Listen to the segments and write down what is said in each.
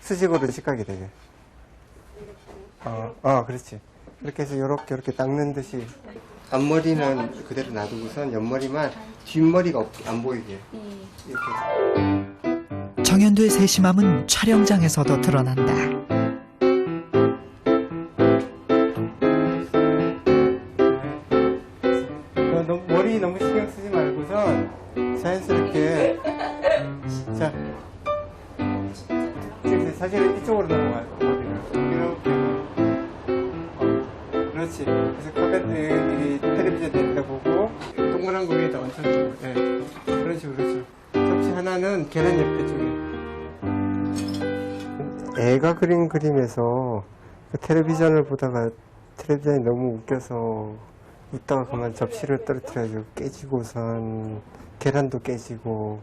수직으로 직각이 되게. 그렇지. 그렇게 해서 요렇게 닦는 듯이. 앞머리는 그대로 놔두고선 옆머리만 뒷머리가 안 보이게. 이렇게. 정현도의 세심함은 촬영장에서도 드러난다. 머리 너무 신경 쓰지 말고선 자연스럽게. 자, 사실은 이쪽으로 넘어가요. 이렇게. 그렇지. 그래서 카메라, 텔레비전 내려다보고 동그란 거 위에다 얹혀주고. 네. 그런 식으로. 그렇죠. 접시 하나는 계란 옆에 쪽에. 애가 그린 그림에서 텔레비전을 보다가 텔레비전이 너무 웃겨서 웃다가 그만 접시를 떨어뜨려가지고 깨지고선 계란도 깨지고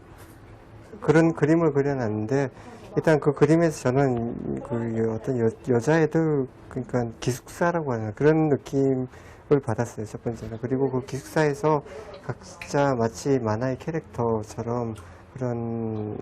그런 그림을 그려놨는데, 일단 그 그림에서 저는 그 어떤 여자애들, 그러니까 기숙사라고 하나 그런 느낌을 받았어요, 첫 번째는. 그리고 그 기숙사에서 각자 마치 만화의 캐릭터처럼 그런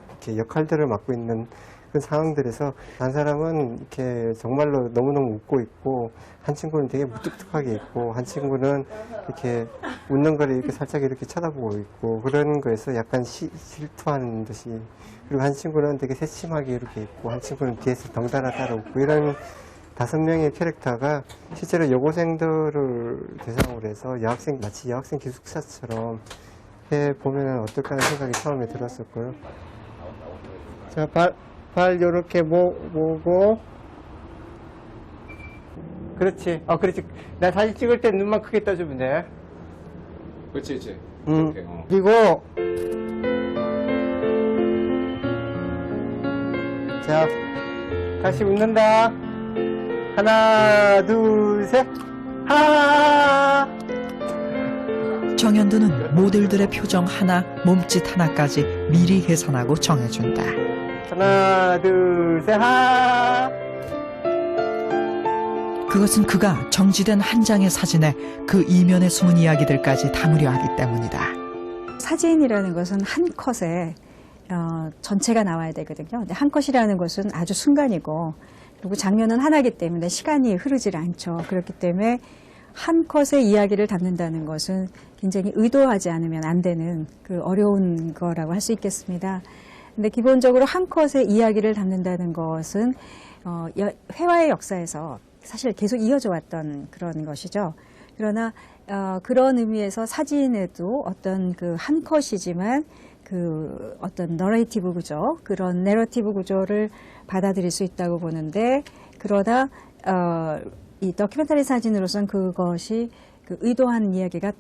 이렇게 역할들을 맡고 있는 그런 상황들에서 한 사람은 이렇게 정말로 너무너무 웃고 있고, 한 친구는 되게 무뚝뚝하게 있고, 한 친구는 이렇게 웃는 거를 이렇게 살짝 이렇게 쳐다보고 있고, 그런 거에서 약간 질투하는 듯이. 그리고 한 친구는 되게 새침하게 이렇게 있고, 한 친구는 뒤에서 덩달아 따라오고, 이런 5명의 캐릭터가 실제로 여고생들을 대상으로 해서 마치 여학생 기숙사처럼 해보면 어떨까 하는 생각이 처음에 들었었고요. 자, 발 요렇게 모으고. 그렇지. 그렇지. 나 사진 찍을 때 눈만 크게 떠주면 돼. 그렇지. 그리고 자, 다시 웃는다. 하나, 둘, 셋. 하! 정현도는 모델들의 표정 하나, 몸짓 하나까지 미리 계산하고 정해준다. 하나, 둘, 셋. 하! 그것은 그가 정지된 한 장의 사진에 그 이면에 숨은 이야기들까지 담으려 하기 때문이다. 사진이라는 것은 한 컷에 전체가 나와야 되거든요. 근데 한 컷이라는 것은 아주 순간이고, 그리고 장면은 하나이기 때문에 시간이 흐르질 않죠. 그렇기 때문에 한 컷의 이야기를 담는다는 것은 굉장히 의도하지 않으면 안 되는 그 어려운 거라고 할 수 있겠습니다. 근데 기본적으로 한 컷의 이야기를 담는다는 것은 회화의 역사에서 사실 계속 이어져 왔던 그런 것이죠. 그러나 그런 의미에서 사진에도 어떤 그 한 컷이지만 그 어떤 너레이티브 구조, 그런 내러티브 구조를 받아들일 수 있다고 보는데, 그러나 이 다큐멘터리 사진으로서는 그것이 그 의도한 이야기가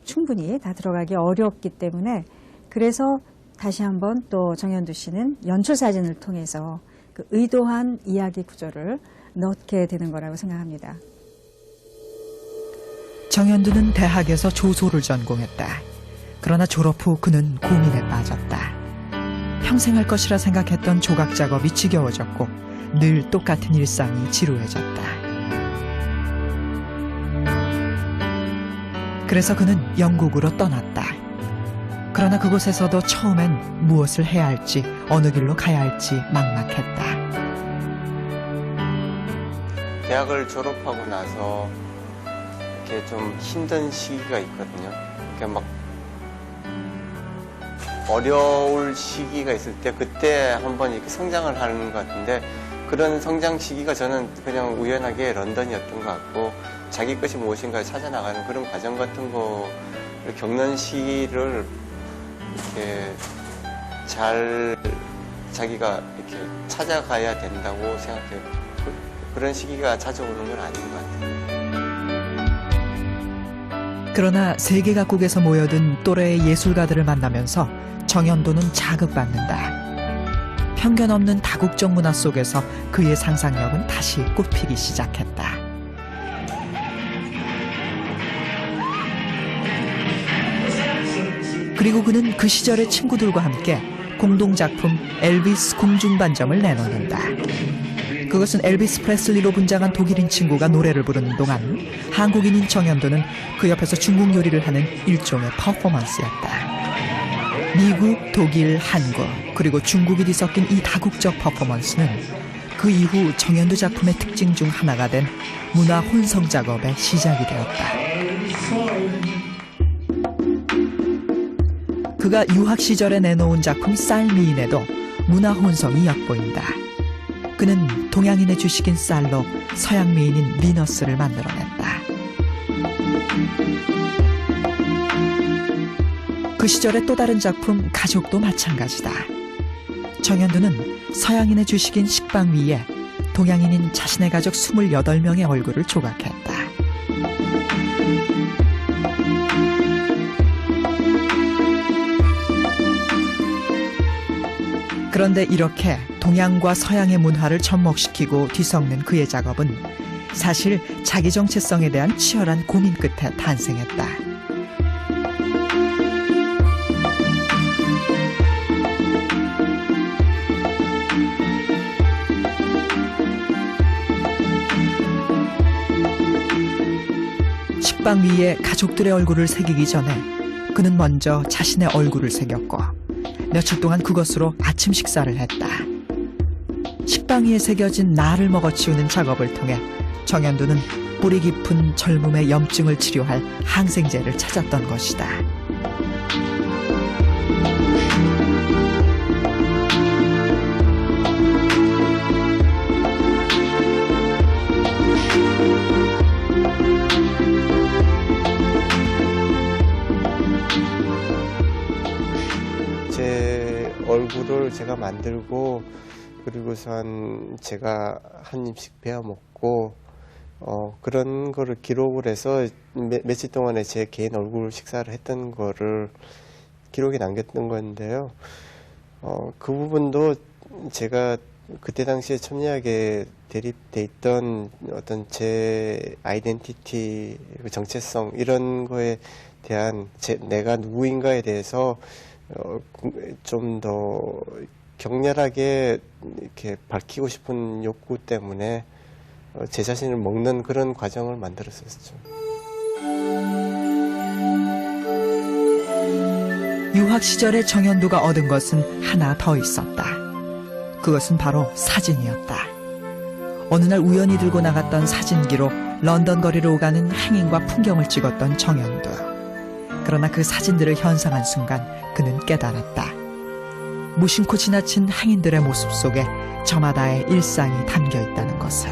충분히 다 들어가기 어렵기 때문에, 그래서 다시 한번 또 정현도 씨는 연출 사진을 통해서 그 의도한 이야기 구조를 넣게 되는 거라고 생각합니다. 정현도는 대학에서 조소를 전공했다. 그러나 졸업 후 그는 고민에 빠졌다. 평생 할 것이라 생각했던 조각 작업이 지겨워졌고 늘 똑같은 일상이 지루해졌다. 그래서 그는 영국으로 떠났다. 그러나 그곳에서도 처음엔 무엇을 해야 할지, 어느 길로 가야 할지 막막했다. 대학을 졸업하고 나서 이렇게 좀 힘든 시기가 있거든요. 이렇게 막 어려울 시기가 있을 때 그때 한번 이렇게 성장을 하는 것 같은데, 그런 성장 시기가 저는 그냥 우연하게 런던이었던 것 같고, 자기 것이 무엇인가를 찾아나가는 그런 과정 같은 거를 겪는 시기를 이렇게 잘 자기가 이렇게 찾아가야 된다고 생각해요. 그런 시기가 자주 오는 건 아닌 것 같아요. 그러나 세계 각국에서 모여든 또래의 예술가들을 만나면서 정현도는 자극받는다. 편견 없는 다국적 문화 속에서 그의 상상력은 다시 꽃피기 시작했다. 그리고 그는 그 시절의 친구들과 함께 공동작품 엘비스 공중반점을 내놓는다. 그것은 엘비스 프레슬리로 분장한 독일인 친구가 노래를 부르는 동안 한국인인 정현도는 그 옆에서 중국 요리를 하는 일종의 퍼포먼스였다. 미국, 독일, 한국, 그리고 중국이 뒤섞인 이 다국적 퍼포먼스는 그 이후 정현두 작품의 특징 중 하나가 된 문화 혼성 작업의 시작이 되었다. 그가 유학 시절에 내놓은 작품 쌀미인에도 문화 혼성이 엿보인다. 그는 동양인의 주식인 쌀로 서양 미인인 비너스를 만들어냈다. 그 시절의 또 다른 작품 가족도 마찬가지다. 정현두는 서양인의 주식인 식빵 위에 동양인인 자신의 가족 28명의 얼굴을 조각했다. 그런데 이렇게 동양과 서양의 문화를 접목시키고 뒤섞는 그의 작업은 사실 자기 정체성에 대한 치열한 고민 끝에 탄생했다. 식빵 위에 가족들의 얼굴을 새기기 전에 그는 먼저 자신의 얼굴을 새겼고 며칠 동안 그것으로 아침 식사를 했다. 식빵 위에 새겨진 나를 먹어치우는 작업을 통해 정현두는 뿌리 깊은 젊음의 염증을 치료할 항생제를 찾았던 것이다. 제 얼굴을 제가 만들고 그리고선 제가 한 입씩 베어 먹고 그런 거를 기록을 해서 며칠 동안에 제 개인 얼굴 식사를 했던 거를 기록에 남겼던 건데요. 그 부분도 제가 그때 당시에 첨예하게 대립돼 있던 어떤 제 아이덴티티, 정체성 이런 거에 대한 내가 누구인가에 대해서 좀 더 격렬하게 이렇게 밝히고 싶은 욕구 때문에 제 자신을 먹는 그런 과정을 만들었었죠. 유학 시절에 정현두가 얻은 것은 하나 더 있었다. 그것은 바로 사진이었다. 어느 날 우연히 들고 나갔던 사진기로 런던 거리를 오가는 행인과 풍경을 찍었던 정현두. 그러나 그 사진들을 현상한 순간 그는 깨달았다. 무심코 지나친 행인들의 모습 속에 저마다의 일상이 담겨 있다는 것을.